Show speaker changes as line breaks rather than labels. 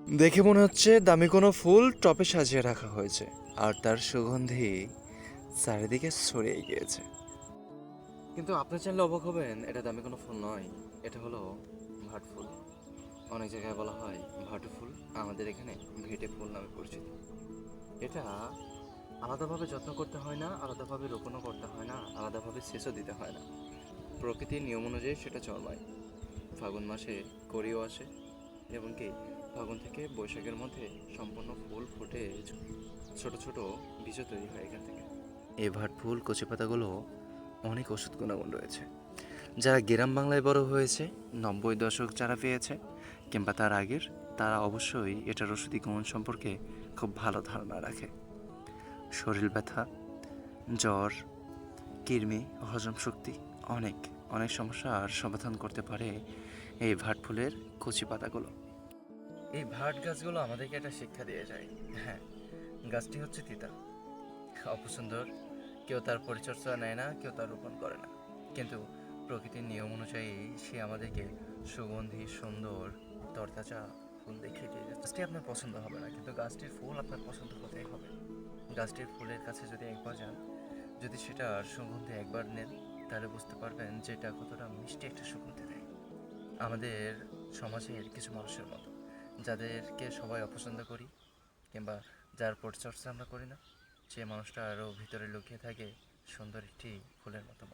দেখে মনে হচ্ছে দামি কোনো ফুল টপে সাজিয়ে রাখা হয়েছে, আর তার সুগন্ধি চারিদিকে ছড়িয়ে গিয়েছে। কিন্তু আপনি চাইলে অবাক হবেন, এটা দামি কোনো ফুল নয়, এটা হলো ভাট ফুল। অনেক জায়গায় বলা হয় ভাটু ফুল, আমাদের এখানে ভেটে ফুল নামে পরিচিত। এটা আলাদাভাবে যত্ন করতে হয় না, আলাদাভাবে রোপণও করতে হয় না, আলাদাভাবে সেচও দিতে হয় না। প্রকৃতির নিয়ম অনুযায়ী সেটা জন্মায়। ফাগুন মাসে করিও আসে, এবং কি ফাগুন থেকে বৈশাখের মধ্যে সম্পূর্ণ ফুল ফুটে ছোট ছোট বীজও তৈরি হয় এখান থেকে। এই ভাট ফুল কচি পাতাগুলো অনেক ওষুধ গুণাগুণ রয়েছে। যারা গ্রাম বাংলায় বড় হয়েছে, 90 দশক যারা পেয়েছে কিংবা তার আগের, তারা অবশ্যই এটার ওষুধি গুণ সম্পর্কে খুব ভালো ধারণা রাখে। শরীর ব্যথা, জ্বর, কৃমি, হজম শক্তি, অনেক অনেক সমস্যার সমাধান করতে পারে এই ভাট ফুলের কচি পাতাগুলো। এই ভাট গাছগুলো আমাদেরকে একটা শিক্ষা দিয়ে যায়। হ্যাঁ, গাছটি হচ্ছে তিতা, অপসুন্দর, কেউ তার পরিচর্যা নেয় না, কেউ তার রোপণ করে না, কিন্তু প্রকৃতির নিয়ম অনুযায়ী সে আমাদেরকে সুগন্ধি, সুন্দর, তরতাজা ফুল দেখিয়ে দিয়ে যাচ্ছে। গাছটি আপনার পছন্দ হবে না, কিন্তু গাছটির ফুল আপনার পছন্দ হতেই হবে। গাছটির ফুলের কাছে যদি একবার যান, যদি সেটার সুগন্ধি একবার নেন, তাহলে বুঝতে পারবেন যে এটা কতটা মিষ্টি একটা সুগন্ধি দেয়। আমাদের সমাজের কিছু মানুষের মতো, যাদেরকে সবাই অপছন্দ করি কিংবা যার পরিচর্যা আমরা করি না, যে মানুষটা আরও ভিতরে লুকিয়ে থাকে সুন্দর একটি ফুলের মতো।